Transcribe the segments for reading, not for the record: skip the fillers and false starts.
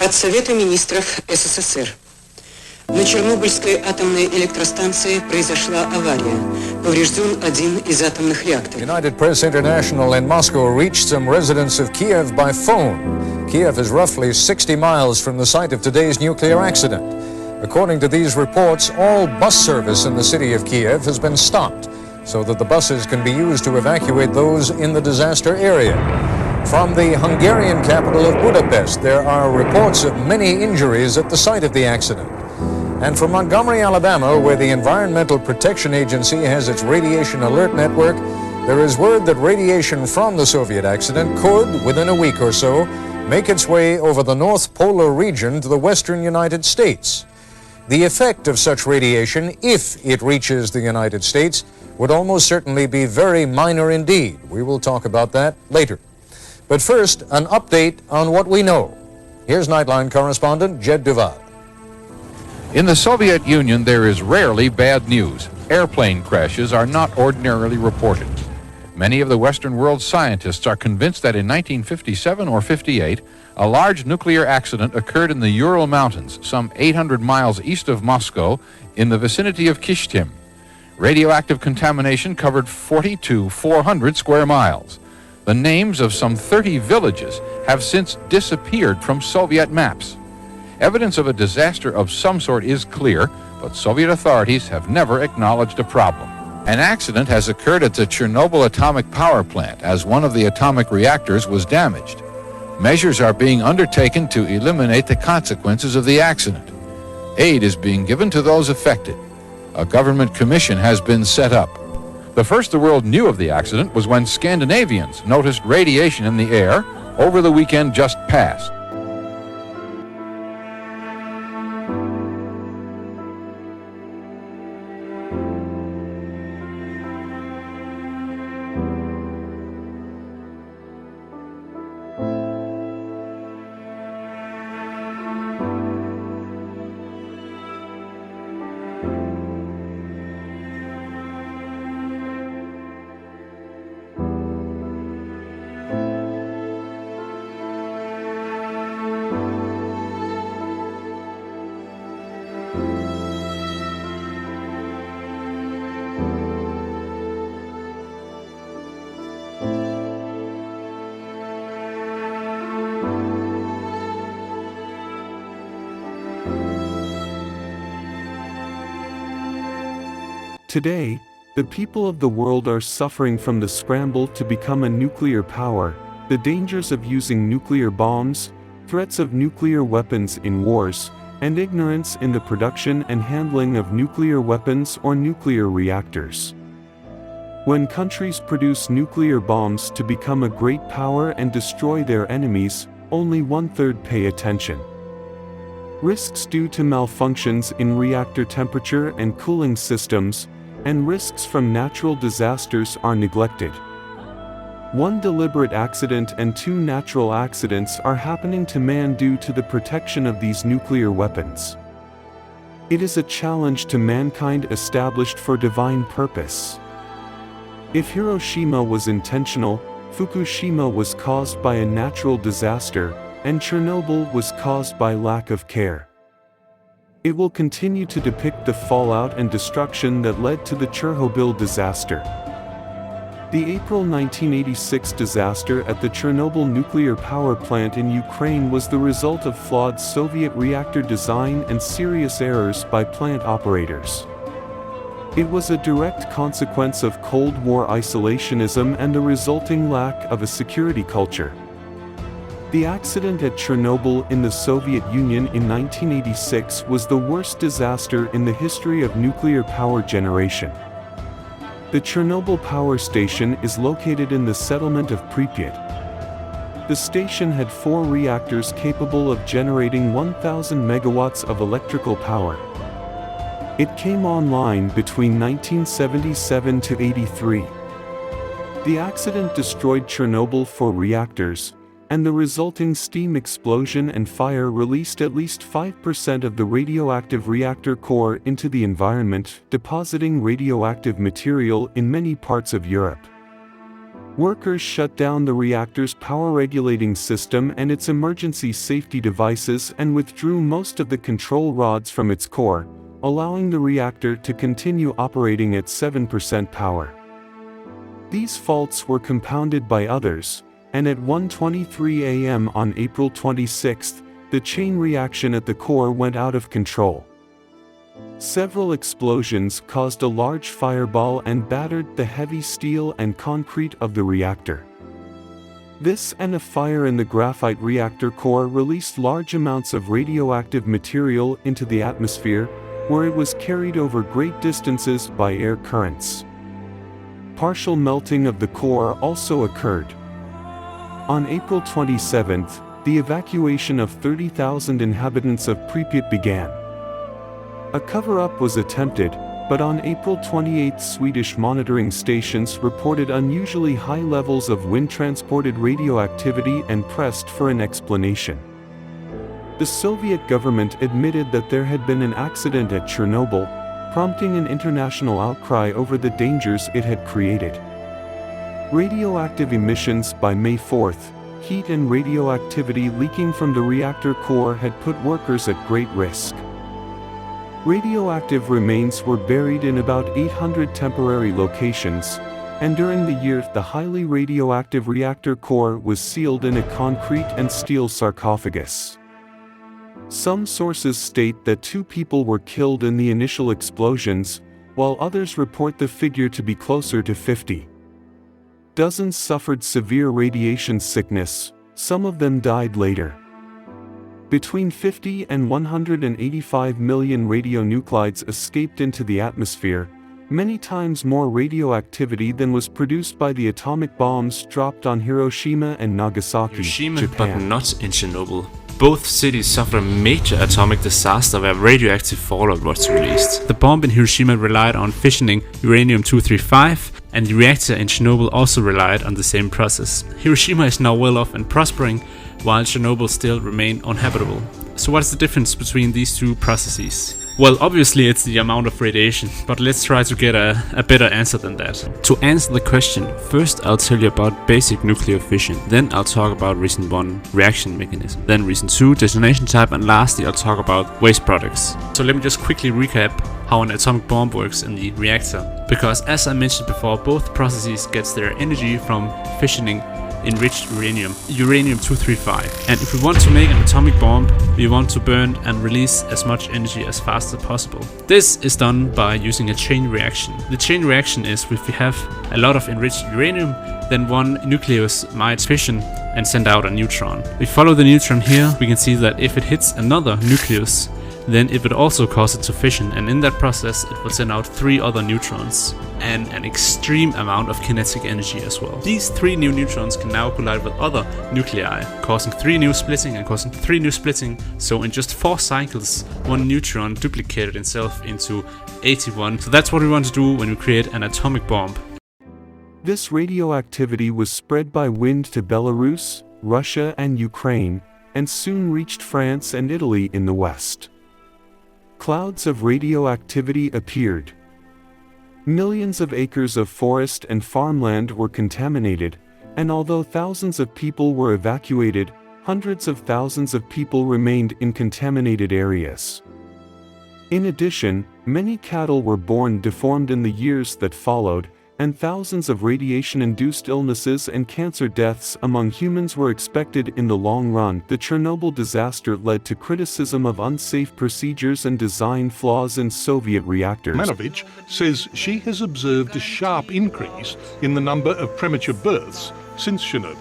От Совета министров СССР. На Чернобыльской атомной электростанции произошла авария. Поврежден один из атомных реакторов. United Press International in Moscow reached some residents of Kiev by phone. Kiev is roughly 60 miles from the site of today's nuclear accident. According to these reports, all bus service in the city of Kiev has been stopped so that the buses can be used to evacuate those in the disaster area. From the Hungarian capital of Budapest, there are reports of many injuries at the site of the accident. And from Montgomery, Alabama, where the Environmental Protection Agency has its radiation alert network, there is word that radiation from the Soviet accident could, within a week or so, make its way over the North Polar region to the western United States. The effect of such radiation, if it reaches the United States, would almost certainly be very minor indeed. We will talk about that later. But first, an update on what we know. Here's Nightline correspondent Jed Duval. In the Soviet Union, there is rarely bad news. Airplane crashes are not ordinarily reported. Many of the Western world scientists are convinced that in 1957 or 58, a large nuclear accident occurred in the Ural Mountains, some 800 miles east of Moscow, in the vicinity of Kishtim. Radioactive contamination covered 400 square miles. The names of some 30 villages have since disappeared from Soviet maps. Evidence of a disaster of some sort is clear, but Soviet authorities have never acknowledged a problem. An accident has occurred at the Chernobyl atomic power plant as one of the atomic reactors was damaged. Measures are being undertaken to eliminate the consequences of the accident. Aid is being given to those affected. A government commission has been set up. The first the world knew of the accident was when Scandinavians noticed radiation in the air over the weekend just past. Today, the people of the world are suffering from the scramble to become a nuclear power, the dangers of using nuclear bombs, threats of nuclear weapons in wars, and ignorance in the production and handling of nuclear weapons or nuclear reactors. When countries produce nuclear bombs to become a great power and destroy their enemies, only one-third pay attention. Risks due to malfunctions in reactor temperature and cooling systems, and risks from natural disasters are neglected. One deliberate accident and two natural accidents are happening to man due to the protection of these nuclear weapons. It is a challenge to mankind established for divine purpose. If Hiroshima was intentional, Fukushima was caused by a natural disaster, and Chernobyl was caused by lack of care. It will continue to depict the fallout and destruction that led to the Chernobyl disaster. The April 1986 disaster at the Chernobyl nuclear power plant in Ukraine was the result of flawed Soviet reactor design and serious errors by plant operators. It was a direct consequence of Cold War isolationism and the resulting lack of a security culture. The accident at Chernobyl in the Soviet Union in 1986 was the worst disaster in the history of nuclear power generation. The Chernobyl power station is located in the settlement of Pripyat. The station had 4 reactors capable of generating 1,000 megawatts of electrical power. It came online between 1977 to 83. The accident destroyed Chernobyl 4 reactors, and the resulting steam explosion and fire released at least 5% of the radioactive reactor core into the environment, depositing radioactive material in many parts of Europe. Workers shut down the reactor's power-regulating system and its emergency safety devices and withdrew most of the control rods from its core, allowing the reactor to continue operating at 7% power. These faults were compounded by others, and at 1:23 a.m. on April 26, the chain reaction at the core went out of control. Several explosions caused a large fireball and battered the heavy steel and concrete of the reactor. This and a fire in the graphite reactor core released large amounts of radioactive material into the atmosphere, where it was carried over great distances by air currents. Partial melting of the core also occurred. On April 27, the evacuation of 30,000 inhabitants of Pripyat began. A cover-up was attempted, but on April 28 Swedish monitoring stations reported unusually high levels of wind-transported radioactivity and pressed for an explanation. The Soviet government admitted that there had been an accident at Chernobyl, prompting an international outcry over the dangers it had created. Radioactive emissions by May 4, heat and radioactivity leaking from the reactor core had put workers at great risk. Radioactive remains were buried in about 800 temporary locations, and during the year the highly radioactive reactor core was sealed in a concrete and steel sarcophagus. Some sources state that 2 people were killed in the initial explosions, while others report the figure to be closer to 50. Dozens suffered severe radiation sickness, some of them died later. Between 50 and 185 million radionuclides escaped into the atmosphere, many times more radioactivity than was produced by the atomic bombs dropped on Hiroshima and Nagasaki, Hiroshima, Japan. but not in Chernobyl. Both cities suffered a major atomic disaster where radioactive fallout was released. The bomb in Hiroshima relied on fissioning uranium-235, and the reactor in Chernobyl also relied on the same process. Hiroshima is now well off and prospering, while Chernobyl still remained uninhabitable. So what is the difference between these two processes? Well, obviously it's the amount of radiation, but let's try to get a better answer than that. To answer the question, first I'll tell you about basic nuclear fission, then I'll talk about reason 1, reaction mechanism, then reason 2, detonation type, and lastly I'll talk about waste products. So let me just quickly recap how an atomic bomb works in the reactor, because as I mentioned before, both processes gets their energy from fissioning enriched uranium-235. And if we want to make an atomic bomb, we want to burn and release as much energy as fast as possible. This is done by using a chain reaction. The chain reaction is if we have a lot of enriched uranium, then one nucleus might fission and send out a neutron. We follow the neutron here, we can see that if it hits another nucleus, then it would also cause it to fission, and in that process it will send out 3 other neutrons and an extreme amount of kinetic energy as well. These 3 new neutrons can now collide with other nuclei, causing 3 new splitting and causing 3 new splitting. So in just 4 cycles, one neutron duplicated itself into 81. So that's what we want to do when we create an atomic bomb. This radioactivity was spread by wind to Belarus, Russia, and Ukraine, and soon reached France and Italy in the west. Clouds of radioactivity appeared. Millions of acres of forest and farmland were contaminated, and although thousands of people were evacuated, hundreds of thousands of people remained in contaminated areas. In addition, many cattle were born deformed in the years that followed, and thousands of radiation-induced illnesses and cancer deaths among humans were expected in the long run. The Chernobyl disaster led to criticism of unsafe procedures and design flaws in Soviet reactors. Manovich says she has observed a sharp increase in the number of premature births since Chernobyl.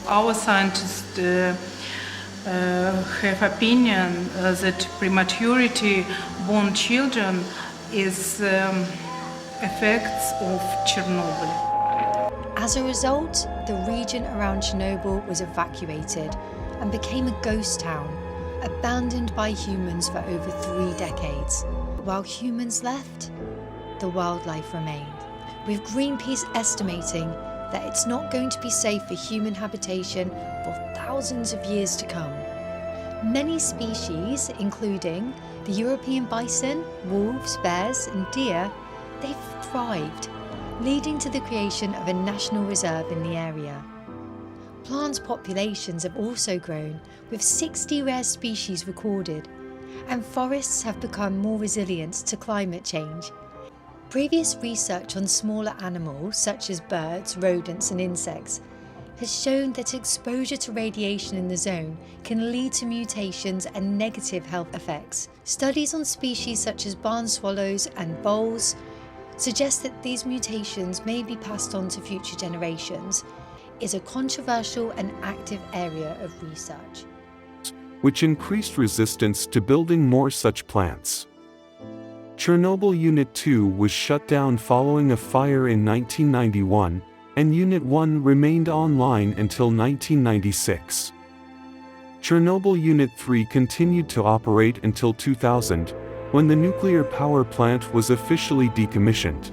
Our scientists have opinion that prematurity born children is effects of Chernobyl. As a result, the region around Chernobyl was evacuated and became a ghost town, abandoned by humans for over 3 decades. While humans left, the wildlife remained, with Greenpeace estimating that it's not going to be safe for human habitation for thousands of years to come. Many species, including the European bison, wolves, bears, and deer, they've thrived, leading to the creation of a national reserve in the area. Plant populations have also grown, with 60 rare species recorded, and forests have become more resilient to climate change. Previous research on smaller animals, such as birds, rodents and insects, has shown that exposure to radiation in the zone can lead to mutations and negative health effects. Studies on species such as barn swallows and voles suggest that these mutations may be passed on to future generations. Is a controversial and active area of research, which increased resistance to building more such plants. Chernobyl Unit 2 was shut down following a fire in 1991, and Unit 1 remained online until 1996. Chernobyl Unit 3 continued to operate until 2000, when the nuclear power plant was officially decommissioned.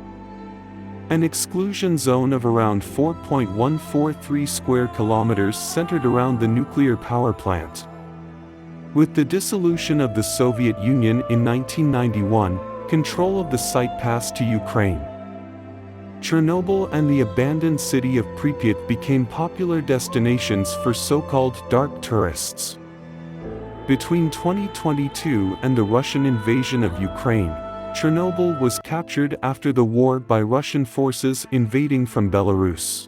An exclusion zone of around 4.143 square kilometers centered around the nuclear power plant. With the dissolution of the Soviet Union in 1991, control of the site passed to Ukraine. Chernobyl and the abandoned city of Pripyat became popular destinations for so-called dark tourists. Between 2022 and the Russian invasion of Ukraine, Chernobyl was captured after the war by Russian forces invading from Belarus.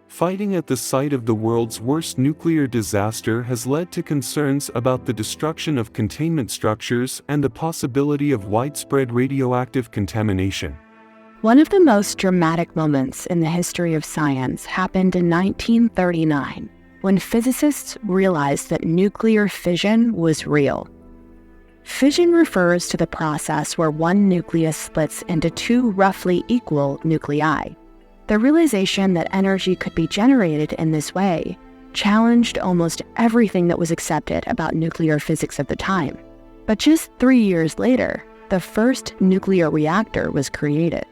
Fighting at the site of the world's worst nuclear disaster has led to concerns about the destruction of containment structures and the possibility of widespread radioactive contamination. One of the most dramatic moments in the history of science happened in 1939, when physicists realized that nuclear fission was real. Fission refers to the process where one nucleus splits into two roughly equal nuclei. The realization that energy could be generated in this way challenged almost everything that was accepted about nuclear physics at the time. But just 3 years later, the first nuclear reactor was created.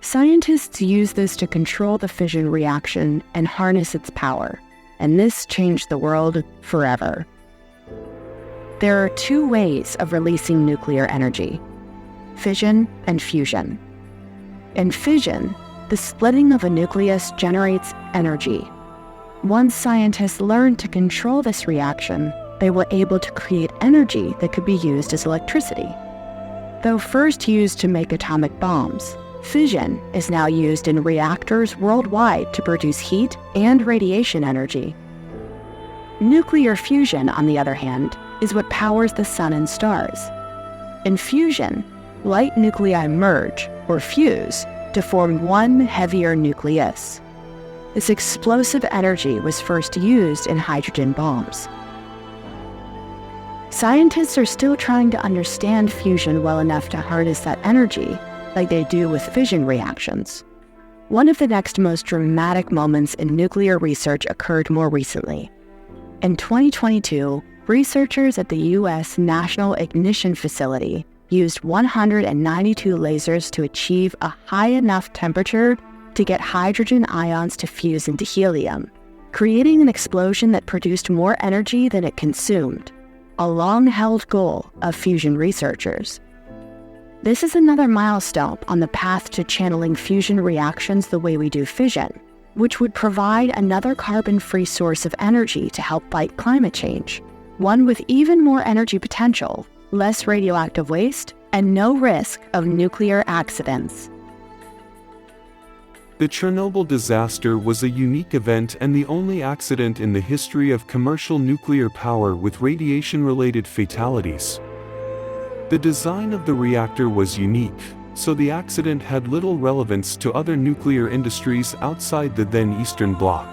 Scientists used this to control the fission reaction and harness its power, and this changed the world forever. There are two ways of releasing nuclear energy: fission and fusion. In fission, the splitting of a nucleus generates energy. Once scientists learned to control this reaction, they were able to create energy that could be used as electricity. Though first used to make atomic bombs, fission is now used in reactors worldwide to produce heat and radiation energy. Nuclear fusion, on the other hand, is what powers the sun and stars. In fusion, light nuclei merge, or fuse, to form one heavier nucleus. This explosive energy was first used in hydrogen bombs. Scientists are still trying to understand fusion well enough to harness that energy, like they do with fission reactions. One of the next most dramatic moments in nuclear research occurred more recently. In 2022, researchers at the U.S. National Ignition Facility used 192 lasers to achieve a high enough temperature to get hydrogen ions to fuse into helium, creating an explosion that produced more energy than it consumed, a long-held goal of fusion researchers. This is another milestone on the path to channeling fusion reactions the way we do fission, which would provide another carbon-free source of energy to help fight climate change, one with even more energy potential, less radioactive waste, and no risk of nuclear accidents. The Chernobyl disaster was a unique event and the only accident in the history of commercial nuclear power with radiation-related fatalities. The design of the reactor was unique, so the accident had little relevance to other nuclear industries outside the then Eastern Bloc.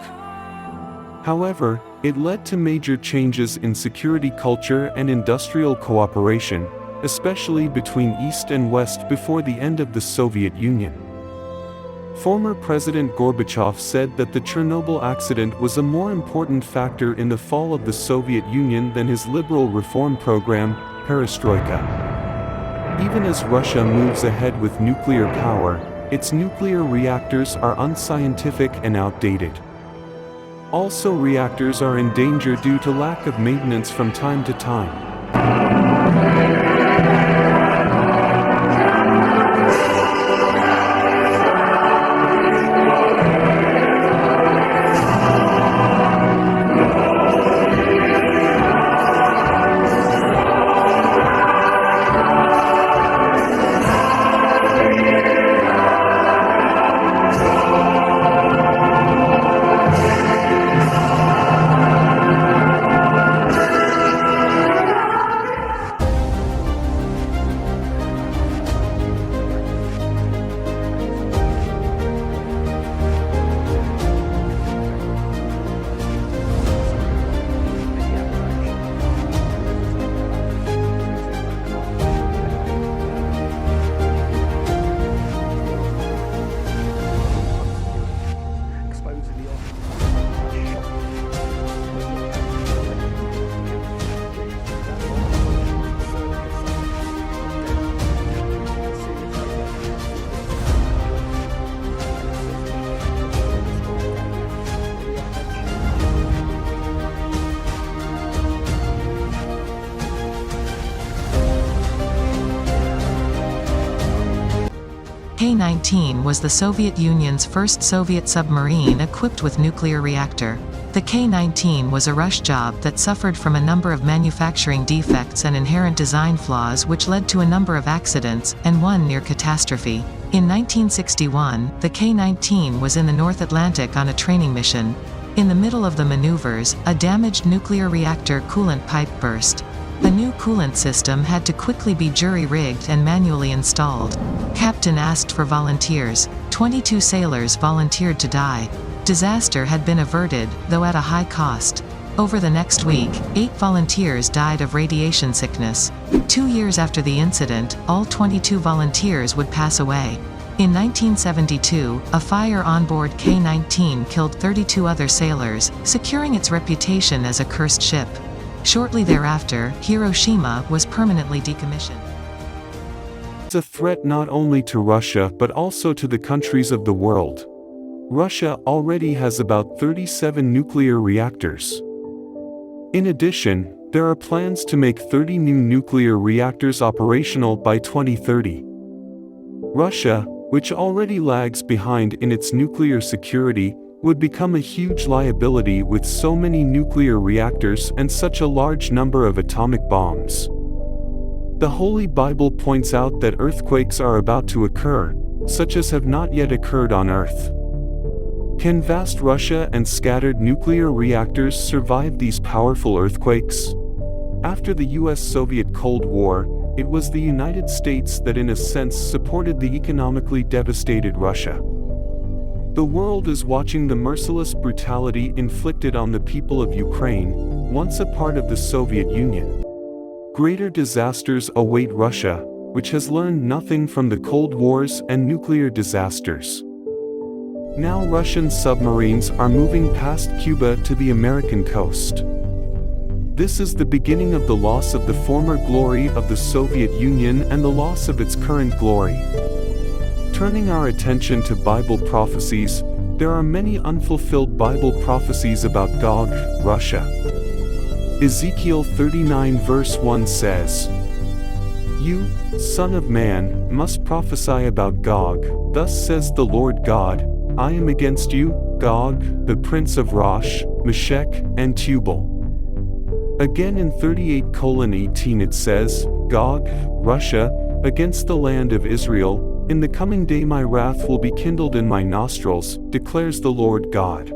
However, it led to major changes in security culture and industrial cooperation, especially between East and West before the end of the Soviet Union. Former President Gorbachev said that the Chernobyl accident was a more important factor in the fall of the Soviet Union than his liberal reform program, Perestroika. Even as Russia moves ahead with nuclear power, its nuclear reactors are unscientific and outdated. Also, reactors are in danger due to lack of maintenance from time to time. K-19 was the Soviet Union's first Soviet submarine equipped with nuclear reactor. The K-19 was a rush job that suffered from a number of manufacturing defects and inherent design flaws which led to a number of accidents, and one near catastrophe. In 1961, the K-19 was in the North Atlantic on a training mission. In the middle of the maneuvers, a damaged nuclear reactor coolant pipe burst. A new coolant system had to quickly be jury-rigged and manually installed. Captain asked for volunteers. 22 sailors volunteered to die. Disaster had been averted, though at a high cost. Over the next week, 8 volunteers died of radiation sickness. 2 years after the incident, all 22 volunteers would pass away. In 1972, a fire on board K-19 killed 32 other sailors, securing its reputation as a cursed ship. Shortly thereafter, Hiroshima was permanently decommissioned. It's a threat not only to Russia but also to the countries of the world. Russia already has about 37 nuclear reactors. In addition, there are plans to make 30 new nuclear reactors operational by 2030. Russia, which already lags behind in its nuclear security, would become a huge liability with so many nuclear reactors and such a large number of atomic bombs. The Holy Bible points out that earthquakes are about to occur, such as have not yet occurred on Earth. Can vast Russia and scattered nuclear reactors survive these powerful earthquakes? After the US-Soviet Cold War, it was the United States that in a sense supported the economically devastated Russia. The world is watching the merciless brutality inflicted on the people of Ukraine, once a part of the Soviet Union. Greater disasters await Russia, which has learned nothing from the Cold Wars and nuclear disasters. Now Russian submarines are moving past Cuba to the American coast. This is the beginning of the loss of the former glory of the Soviet Union and the loss of its current glory. Turning our attention to Bible prophecies, there are many unfulfilled Bible prophecies about Gog, Russia. Ezekiel 39 verse 1 says, "You, son of man, must prophesy about Gog, thus says the Lord God, I am against you, Gog, the prince of Rosh, Meshech, and Tubal." Again in 38:18 it says, "Gog, Russia, against the land of Israel, in the coming day my wrath will be kindled in my nostrils, declares the Lord God."